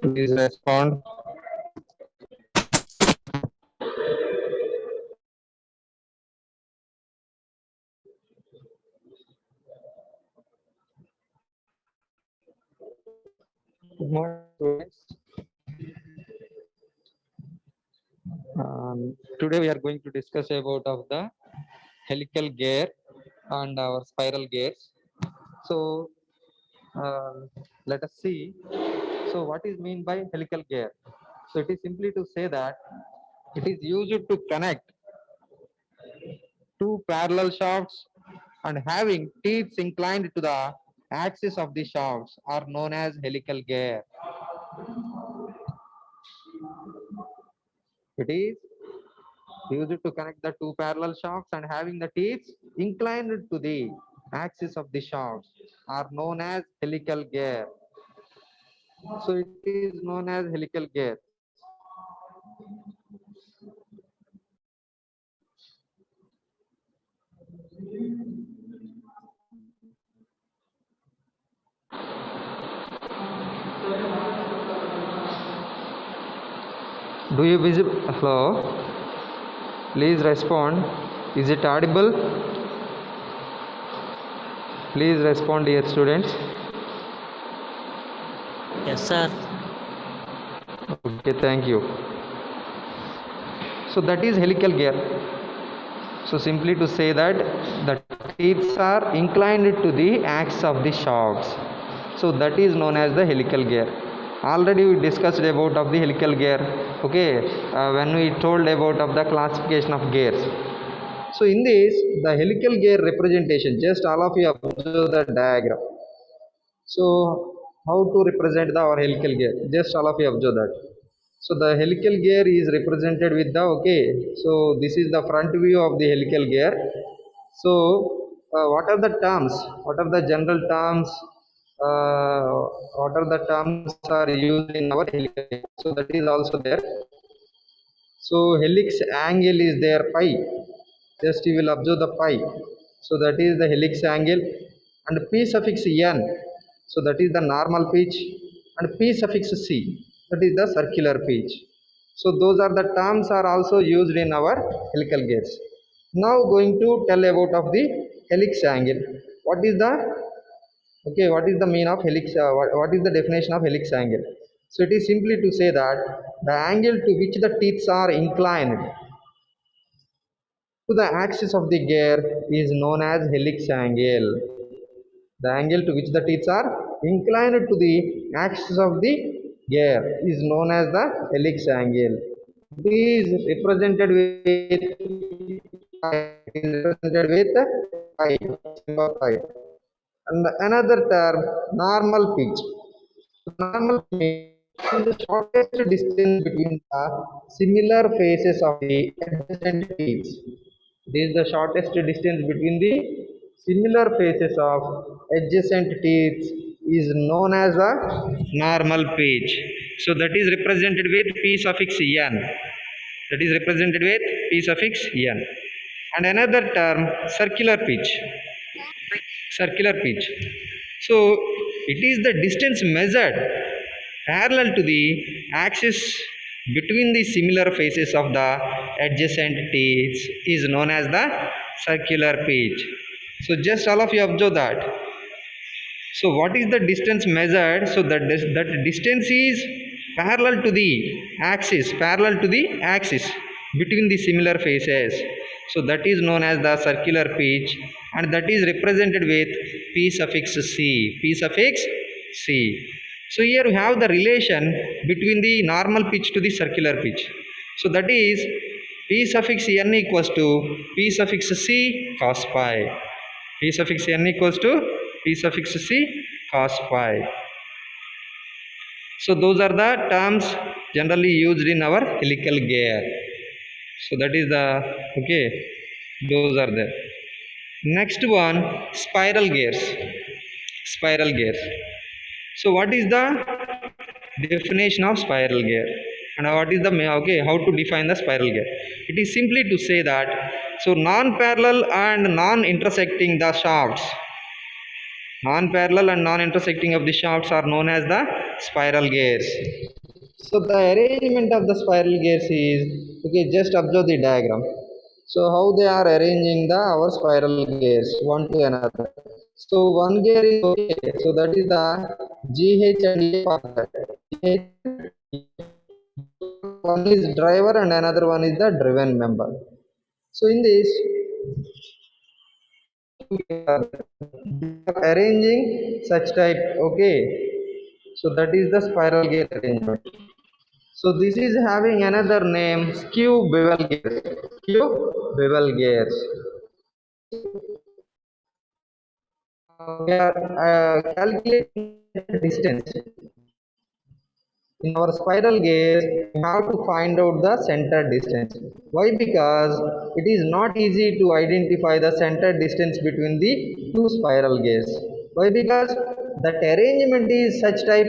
Please respond. Good morning, students. Today we are going to discuss about of the helical gear and our spiral gears. So let us see. So what is mean by helical gear? So it is simply to say that it is used to connect two parallel shafts and having teeth inclined to the axis of the shafts are known as helical gear. It is used to connect the two parallel shafts and having the teeth inclined to the axis of the shafts are known as helical gear. So it is known as helical gear. Do you visit? Hello? Please respond. Is it audible? Please respond, dear students. Yes, sir. Okay, thank you. So that is helical gear. So simply to say that the teeth are inclined to the axis of the shafts. So that is known as the helical gear. Already we discussed about of the helical gear. Okay, when we told about of the classification of gears. So in this, the helical gear representation, just all of you observe the diagram. So how to represent the our helical gear? Just all of you observe that. So the helical gear is represented with the, okay. So this is the front view of the helical gear. So what are the terms? What are the general terms? Uh, what are the terms are used in our helical gear? So that is also there. So helix angle is there pi. Just you will observe the pi. So that is the helix angle and p suffix n. So that is the normal pitch and p suffix c. That is the circular pitch. So those are the terms are also used in our helical gears. Now going to tell about of the helix angle. What is the okay? What is the mean of helix? What is the definition of helix angle? So it is simply to say that the angle to which the teeth are inclined to the axis of the gear is known as helix angle. The angle to which the teeth are inclined to the axis of the gear is known as the helix angle. It is represented with pi, symbol pi. And another term, normal pitch. Normal pitch is the shortest distance between the similar faces of the adjacent teeth. This is the shortest distance between the similar faces of adjacent teeth is known as a normal pitch. So that is represented with p suffix n. That is represented with p suffix n. And another term, circular pitch. Circular pitch. So it is the distance measured parallel to the axis between the similar faces of the adjacent teeth is known as the circular pitch. So just all of you observe that. So what is the distance measured? So that distance is parallel to the axis between the similar faces. So that is known as the circular pitch, and that is represented with p suffix c. P suffix c. So here we have the relation between the normal pitch to the circular pitch. So that is p suffix n equals to p suffix c cos pi. P suffix n equals to p suffix c cos pi. So those are the terms generally used in our helical gear. So that is the okay. Those are there. Next one, spiral gears. Spiral gears. So what is the definition of spiral gear? And what is the okay? How to define the spiral gear? It is simply to say that so non-parallel and non-intersecting the shafts. Non-parallel and non-intersecting of the shafts are known as the spiral gears. So the arrangement of the spiral gears is okay. Just observe the diagram. So how they are arranging the our spiral gears one to another. So one gear is okay. So that is the GH and A part. One is driver and another one is the driven member. So in this arranging such type okay. So that is the spiral gear arrangement. So this is having another name, skew bevel gears. Skew bevel gears. We are calculating the distance. In our spiral gears, we have to find out the center distance. Why? Because it is not easy to identify the center distance between the two spiral gears. Why? Because that arrangement is such type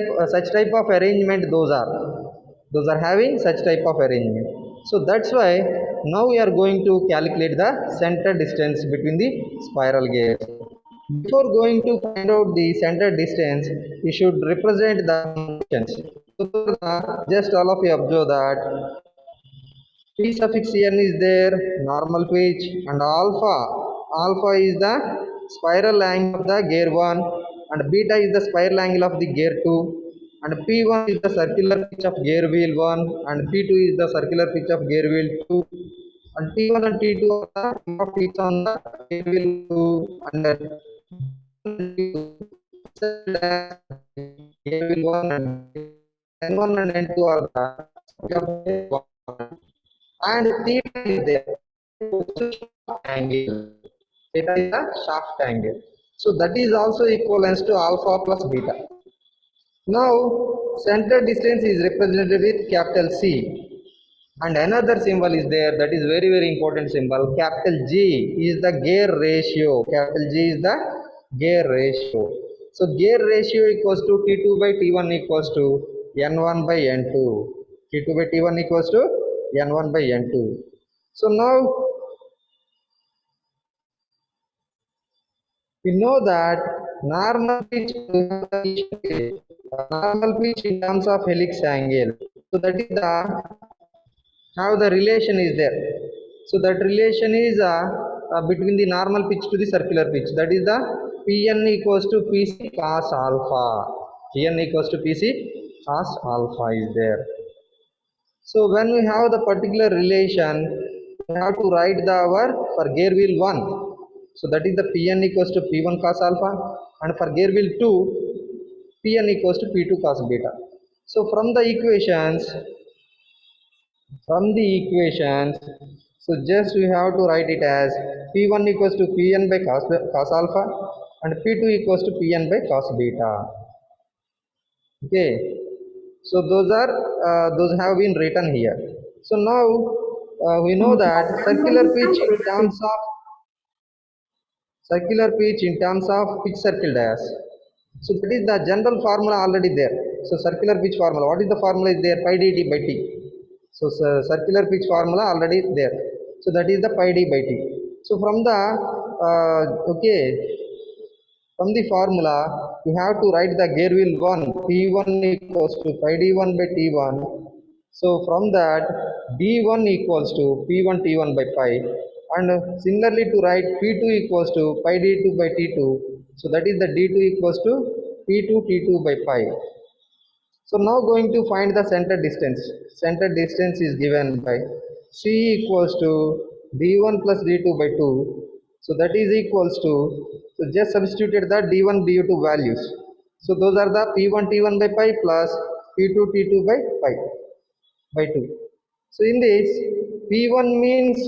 of arrangement those are having such type of arrangement. So that's why now we are going to calculate the center distance between the spiral gears. Before going to find out the center distance, we should represent the distance. So just all of you observe that p suffix n is there, normal pitch, and alpha. Alpha is the spiral angle of the gear 1, and beta is the spiral angle of the gear 2, and p1 is the circular pitch of gear wheel 1, and p2 is the circular pitch of gear wheel 2, and t1 and t2 are the pitch on the gear wheel 2, and then gear wheel 1 and n1 and n2 are the and theta is there. Angle. Theta is the shaft angle. So that is also equivalent to alpha plus beta. Now center distance is represented with capital C. And another symbol is there that is very important symbol. Capital G is the gear ratio. Capital G is the gear ratio. So gear ratio equals to T2 by T1 equals to N1 by N2. T2 by T1 equals to N1 by N2. So now we know that normal pitch in terms of helix angle. So that is the how the relation is there. So that relation is between the normal pitch to the circular pitch. That is the Pn equals to Pc cos alpha. Pn equals to Pc cos alpha is there. So when we have the particular relation, we have to write the our for gear wheel 1. So that is the Pn equals to P1 cos alpha, and for gear wheel 2, Pn equals to P2 cos beta. So from the equations, from the equations, so just we have to write it as P1 equals to Pn by cos alpha and P2 equals to Pn by cos beta. Okay, so those have been written here. So now we know that circular pitch in terms of pitch circle dias. So that is the general formula already there. So circular pitch formula, what is the formula is there? Pi dt by t. So circular pitch formula already there. So that is the pi d by t. So from the okay, from the formula you have to write the gear wheel 1 P1 equals to pi d1 by t1. So from that d1 equals to P1 t1 by pi, and similarly to write P2 equals to pi d2 by t2. So that is the d2 equals to P2 t2 by pi. So now going to find the center distance. Center distance is given by C equals to d1 plus d2 by 2. So that is equals to, so just substituted the d1 du2 values. So those are the p1 t1 by pi plus p2 t2 by pi by 2. So in this p1 means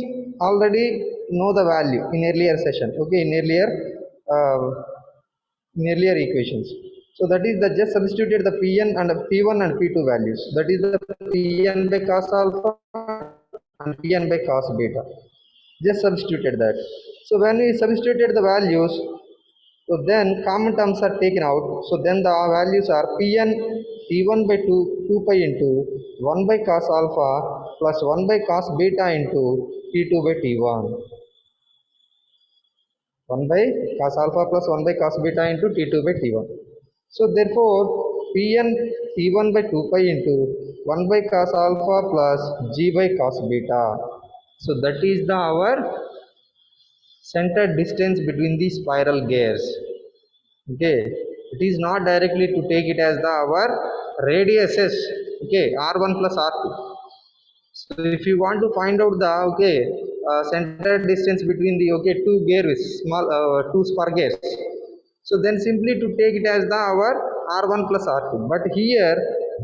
already know the value in earlier session. Okay, uh, in earlier equations. So that is the just substituted the Pn and P1 and P2 values. That is the Pn by cos alpha and Pn by cos beta. Just substituted that. So when we substituted the values, so then common terms are taken out. So then the values are Pn T1 by 2 pi into 1 by cos alpha plus 1 by cos beta into T2 by T1. 1 by cos alpha plus 1 by cos beta into T2 by T1. So therefore, Pn T1 by 2 pi into 1 by cos alpha plus g by cos beta. So that is the our center distance between the spiral gears. Okay, it is not directly to take it as the our radiuses. Okay, R1 plus R2. So if you want to find out the center distance between the two gears, two spar gears, so then simply to take it as the our R1 plus R2. But here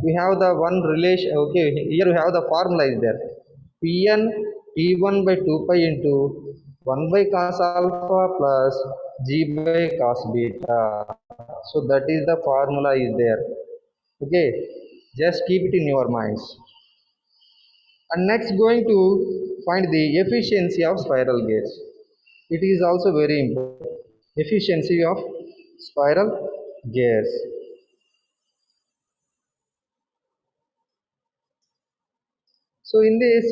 we have the one relation. Okay, here we have the formula is there. Pn T1 by 2 pi into 1 by cos alpha plus g by cos beta. So that is the formula is there. Okay, just keep it in your minds. And next going to find the efficiency of spiral gears. It is also very important. Efficiency of spiral gears. So in this,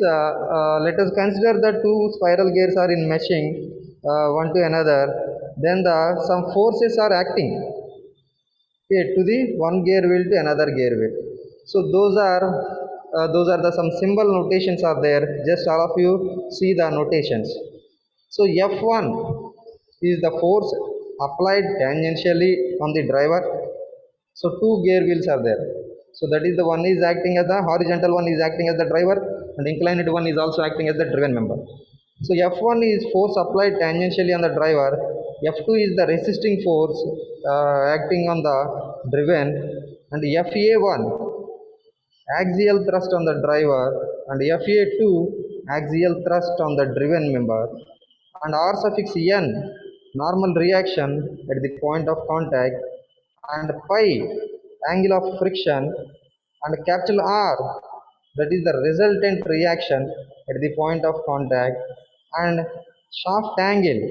let us consider the two spiral gears are in meshing one to another. Then some forces are acting, okay, to the one gear wheel to another gear wheel. So those are the some symbol notations are there. Just all of you see the notations. So F1 is the force applied tangentially on the driver. So two gear wheels are there. So that is the one is acting as the horizontal one is acting as the driver, and inclined one is also acting as the driven member. So F1 is force applied tangentially on the driver. F2 is the resisting force acting on the driven, and FA1 axial thrust on the driver, and FA2 axial thrust on the driven member, and R suffix n normal reaction at the point of contact, and pi angle of friction, and capital R that is the resultant reaction at the point of contact, and shaft angle,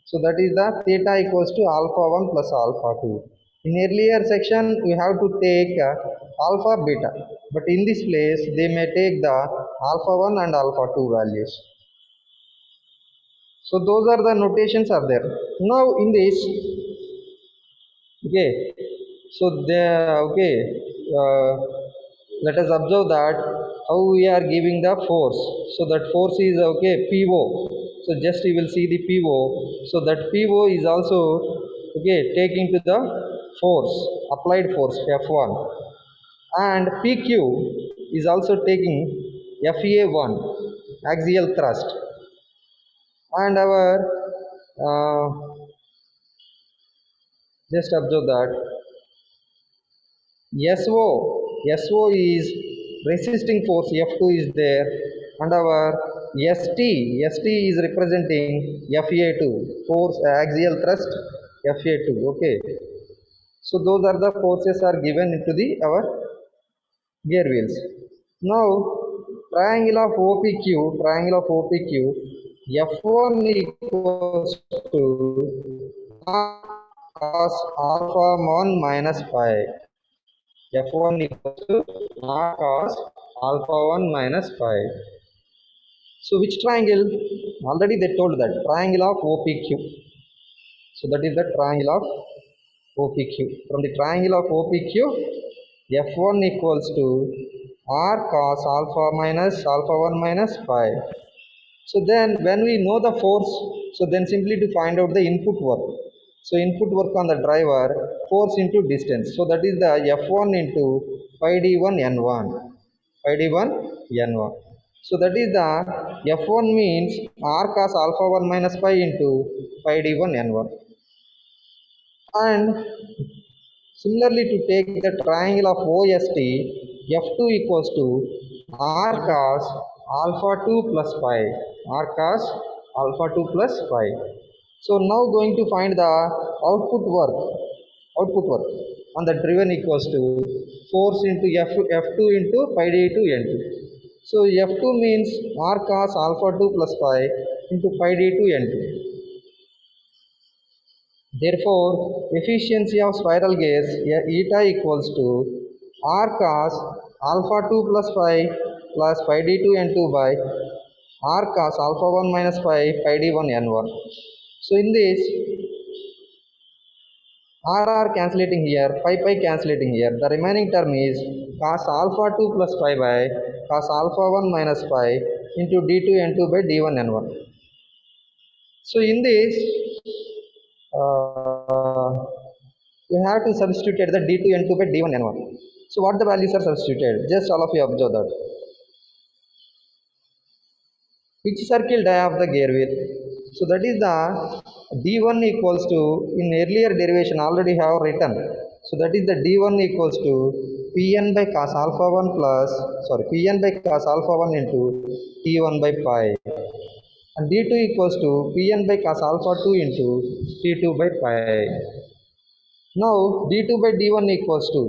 so that is the theta equals to alpha 1 plus alpha 2. In earlier section we have to take alpha beta, but in this place they may take the alpha 1 and alpha 2 values. So those are the notations are there. Now in this, okay, so the uh, let us observe that how we are giving the force. So that force is PO. So just you will see the PO. So that PO is also taking to the force, applied force F1, and PQ is also taking FA1, axial thrust, and our just observe that SO is resisting force F2 is there, and our ST is representing FA2, force axial thrust FA2. Okay, so those are the forces are given into the our gear wheels. Now triangle of OPQ, F1 equals to cos alpha 1 minus phi. F1 equals to r cos alpha 1 minus phi. So which triangle? Already they told that triangle of OPQ. So that is the triangle of OPQ. From the triangle of OPQ, F1 equals to r cos alpha minus alpha 1 minus phi. So then when we know the force, so then simply to find out the input work. So input work on the driver, force into distance. So that is the F1 into pi d1 n1. Pi d1 n1. So that is the F1 means r cos alpha 1 minus pi into pi d1 n1. And similarly to take the triangle of OST, F2 equals to r cos alpha 2 plus pi. R cos alpha 2 plus pi. So now going to find the output work. Output work on the driven equals to force into F2 into pi d2 n2. So F2 means r cos alpha 2 plus pi into pi d2 n2. Therefore, efficiency of spiral gears eta equals to r cos alpha 2 plus pi plus pi d2 n2 by r cos alpha 1 minus pi pi d1 n1. So in this, r cancellating here, pi cancellating here. The remaining term is cos alpha 2 plus pi by cos alpha 1 minus pi into d2 n2 by d1 n1. So in this, we have to substitute the d2 n2 by d1 n1. So what the values are substituted? Just all of you observe that. Which circle dia of the gear wheel? So that is the d1 equals to, in earlier derivation already have written. So that is the d1 equals to pn by cos alpha 1 plus, pn by cos alpha 1 into t1 by pi. And d2 equals to pn by cos alpha 2 into t2 by pi. Now d2 by d1 equals to,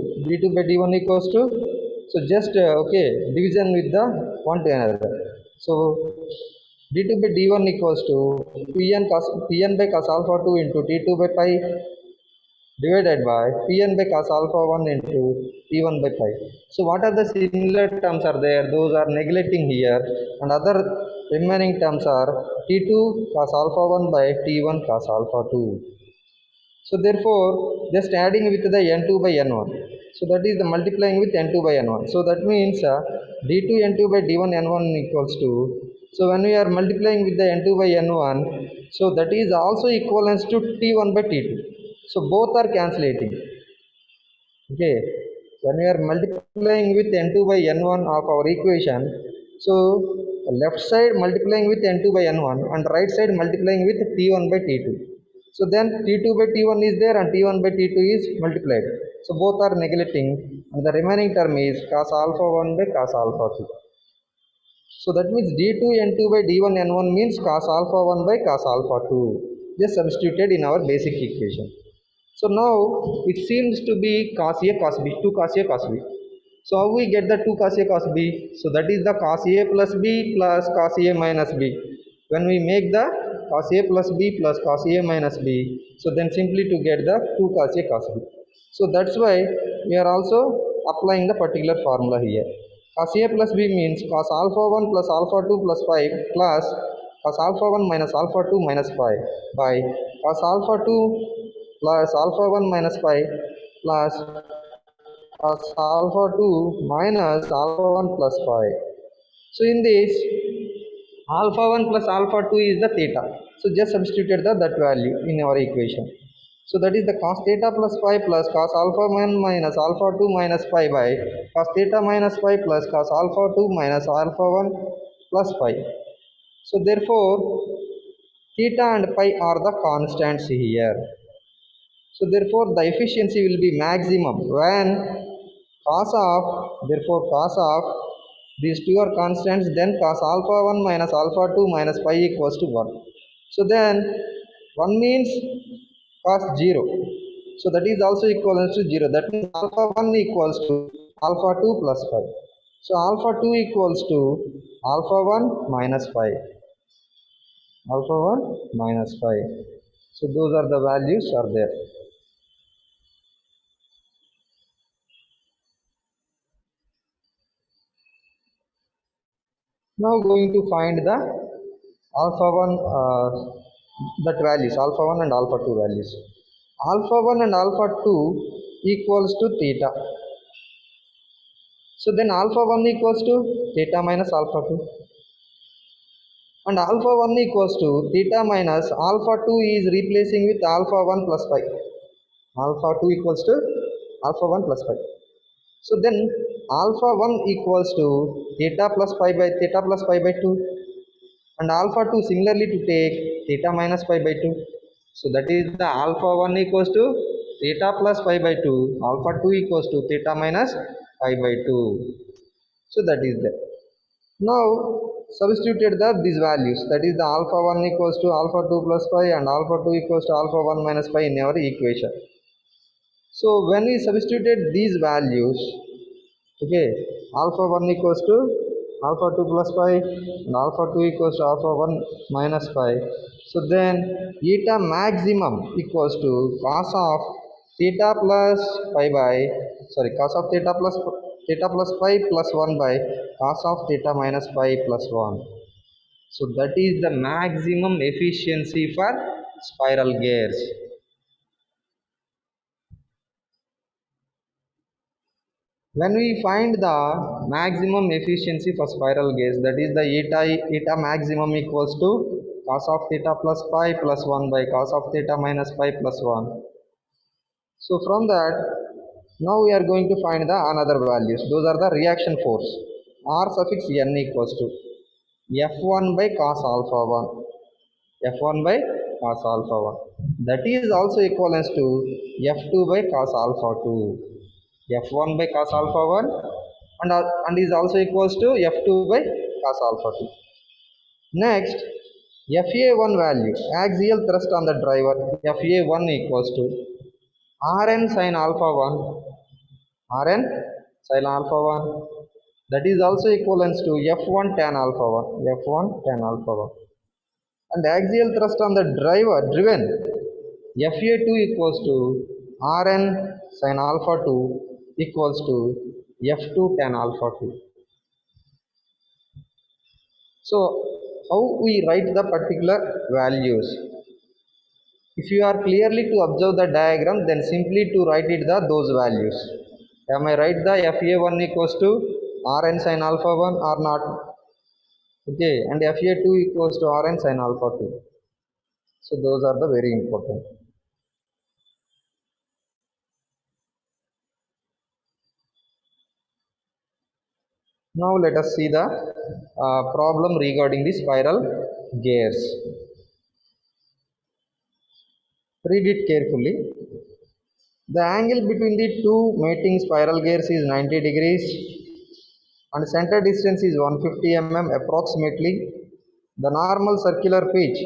so just okay, division with the one to another. So d2 by d1 equals to pn by cos alpha 2 into t2 by pi divided by pn by cos alpha 1 into t1 by pi. So what are the similar terms are there? Those are neglecting here, and other remaining terms are t2 cos alpha 1 by t1 cos alpha 2. So therefore, just adding with the n2 by n1. So that is the multiplying with n2 by n1. So that means d2 n2 by d1 n1 equals to, so when we are multiplying with the n2 by n1, so that is also equivalent to t1 by t2. So both are cancellating. Okay, when we are multiplying with n2 by n1 of our equation, so left side multiplying with n2 by n1 and right side multiplying with t1 by t2. So then t2 by t1 is there and t1 by t2 is multiplied. So both are neglecting, and the remaining term is cos alpha 1 by cos alpha 2. So that means d2 n2 by d1 n1 means cos alpha 1 by cos alpha 2. Just substituted in our basic equation. So now it seems to be cos A cos B, 2 cos A cos B. So how we get the 2 cos A cos B? So that is the cos A plus B plus cos A minus B. When we make the cos A plus B plus cos A minus B, so then simply to get the 2 cos A cos B. So that's why we are also applying the particular formula here. Cos A plus B means cos alpha 1 plus alpha 2 plus 5 plus cos alpha 1 minus alpha 2 minus 5 by cos alpha 2 plus alpha 1 minus 5 plus cos alpha 2 minus alpha 1 plus 5. So in this, alpha 1 plus alpha 2 is the theta. So just substituted that value in our equation. So that is the cos theta plus 5 plus cos alpha 1 minus alpha 2 minus 5 by cos theta minus 5 plus cos alpha 2 minus alpha 1 plus 5. So therefore, theta and pi are the constants here. So therefore, the efficiency will be maximum when cos of These two are constants, then cos alpha 1 minus alpha 2 minus pi equals to 1. So then 1 means cos 0. So that is also equivalent to 0. That means alpha 1 equals to alpha 2 plus pi. So alpha 2 equals to alpha 1 minus pi. Alpha 1 minus pi. So those are the values are there. Now going to find the alpha 1 that values alpha 1 and alpha 2 values. Alpha 1 and alpha 2 equals to theta. So then alpha 1 equals to theta minus alpha 2, and alpha 1 equals to theta minus alpha 2 is replacing with alpha 1 plus pi. Alpha 2 equals to alpha 1 plus pi. So then alpha 1 equals to theta plus pi by theta plus pi by 2, and alpha 2 similarly to take theta minus pi by 2. So that is the alpha 1 equals to theta plus pi by 2, alpha 2 equals to theta minus pi by 2. So that is there. Now substituted these values, that is the alpha 1 equals to alpha 2 plus pi and alpha 2 equals to alpha 1 minus pi in our equation. So when we substituted these values, okay, alpha 1 equals to alpha 2 plus pi and alpha 2 equals to alpha 1 minus pi. So then eta maximum equals to cos of theta plus pi by cos of theta plus pi plus 1 by cos of theta minus pi plus 1. So that is the maximum efficiency for spiral gears. When we find the maximum efficiency for spiral gears, that is the eta maximum equals to cos of theta plus pi plus 1 by cos of theta minus pi plus 1. So from that, now we are going to find the another values. Those are the reaction force. R suffix n equals to F1 by cos alpha 1. F1 by cos alpha 1. That is also equivalent to F2 by cos alpha 2. F1 by cos alpha 1 and is also equals to F2 by cos alpha 2. Next, FA1 value, axial thrust on the driver, FA1 equals to Rn sin alpha 1, Rn sin alpha 1. That is also equivalent to F1 tan alpha 1, F1 tan alpha 1. And axial thrust on the driver driven, FA2 equals to Rn sin alpha 2 equals to F2 tan alpha 2. So how we write the particular values? If you are clearly to observe the diagram, then simply to write it those values. Am I right the FA1 equals to Rn sin alpha 1 or not? Okay, and FA2 equals to Rn sin alpha 2. So those are the very important. Now let us see the problem regarding the spiral gears. Read it carefully. The angle between the two mating spiral gears is 90 degrees and center distance is 150 mm approximately. The normal circular pitch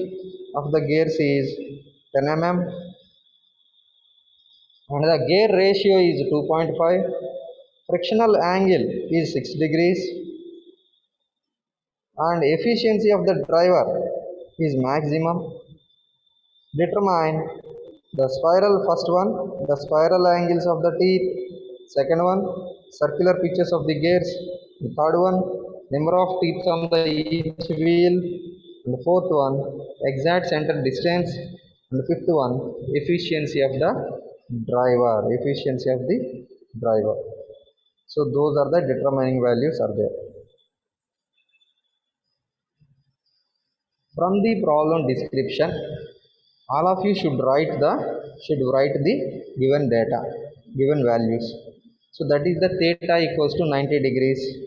of the gears is 10 mm and the gear ratio is 2.5. Frictional angle is 6 degrees and efficiency of the driver is maximum. Determine the spiral, first one, the spiral angles of the teeth, second one, circular pitches of the gears, the third one, number of teeth on the each wheel, and the fourth one, exact center distance, and the fifth one, efficiency of the driver. So those are the determining values are there. From the problem description, all of you should write the given data, given values. So that is the theta equals to 90 degrees.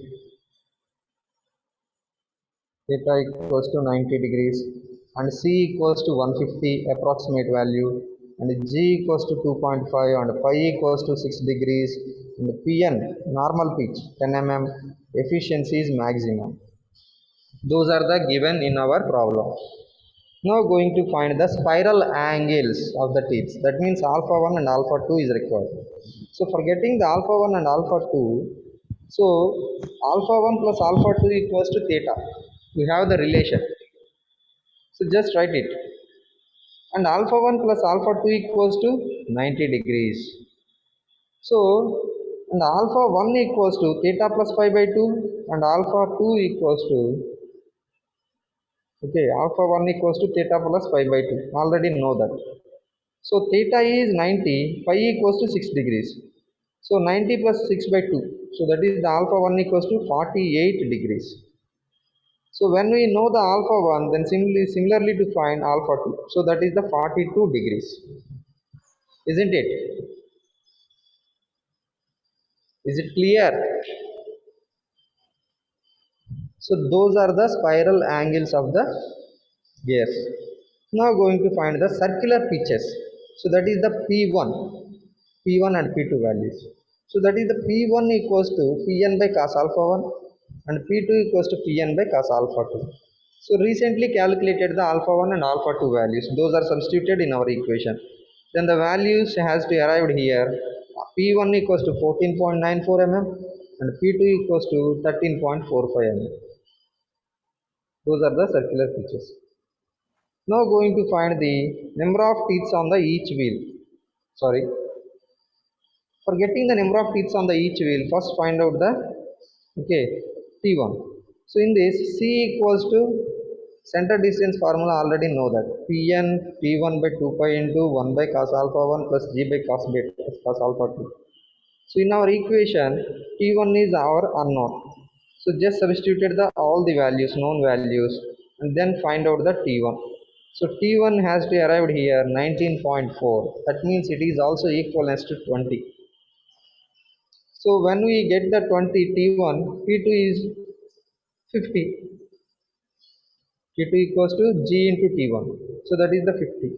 Theta equals to 90 degrees and C equals to 150 approximate value. and G equals to 2.5 and phi equals to 6 degrees and Pn normal pitch 10 mm, efficiency is maximum. Those are the given in our problem. Now going to find the spiral angles of the teeth. That means alpha 1 and alpha 2 is required. So for getting the alpha 1 and alpha 2, so alpha 1 plus alpha 2 equals to theta. We have the relation. So just write it. And alpha 1 plus alpha 2 equals to 90 degrees. So, and alpha 1 equals to theta plus pi by 2 and alpha 2 equals to, okay, alpha 1 equals to theta plus pi by 2. Already know that. So, theta is 90, pi equals to 6 degrees. So, 90 plus 6 by 2. So, that is the alpha 1 equals to 48 degrees. So, when we know the alpha 1, then similarly to find alpha 2. So, that is the 42 degrees. Isn't it? Is it clear? So those are the spiral angles of the gears. Now going to find the circular pitches. So that is the P1 and P2 values. So that is the P1 equals to Pn by cos alpha 1 and P2 equals to Pn by cos alpha 2. So recently calculated the alpha 1 and alpha 2 values. Those are substituted in our equation. Then the values has to arrived here. P1 equals to 14.94 mm and P2 equals to 13.45 mm. Those are the circular pitches. Now going to find the number of teeth on the each wheel. Sorry. For getting the number of teeth on the each wheel, first find out the T1. So in this C equals to center distance formula already know that Pn P1 by 2 pi into 1 by cos alpha 1 plus G by cos beta cos alpha 2. So in our equation T1 is our unknown. So just substituted the all the values, known values, and then find out the T1. So T1 has to arrive here 19.4. That means it is also equivalent to 20. So when we get the 20 T1, P2 is 50. T2 equals to G into T1. So that is the 50.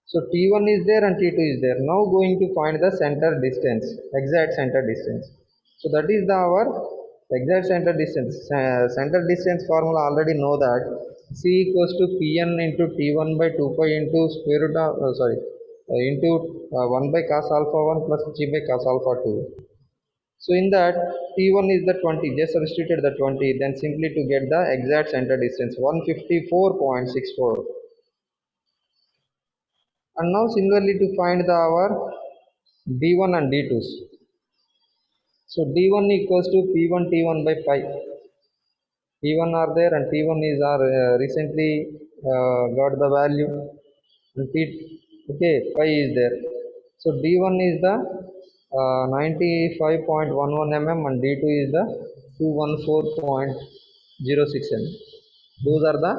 So T1 is there and T2 is there. Now going to find the center distance, exact center distance. So that is our exact center distance. Center distance formula already know that C equals to Pn into T1 by 2 pi into square root of, into 1 by cos alpha 1 plus G by cos alpha 2. So in that T1 is the 20, just substituted the 20, then simply to get the exact center distance 154.64. And now similarly to find our D1 and D2s. So D1 equals to P1 T1 by pi. T1 are there and T1 is our recently got the value and pi is there. So D1 is the 95.11 mm and D2 is the 214.06 mm. Those are the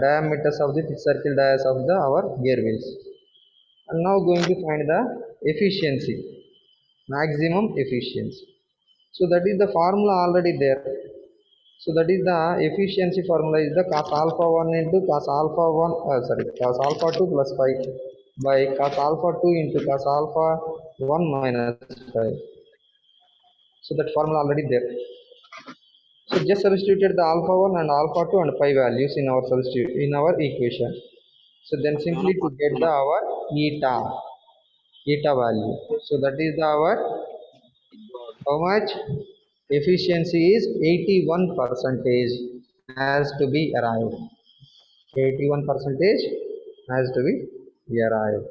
diameters of the circle dias of the our gear wheels. And now going to find the efficiency, maximum efficiency. So that is the formula already there. So that is the efficiency formula is the cos alpha 1 into cos alpha 1 cos alpha 2 plus pi by cos alpha 2 into cos alpha 1 minus pi. So that formula already there. So just substituted the alpha 1 and alpha 2 and pi values in our equation. So then simply to get the our eta value. So that is our how much efficiency is 81 percentage has to be arrived. 81 percentage has to be arrived.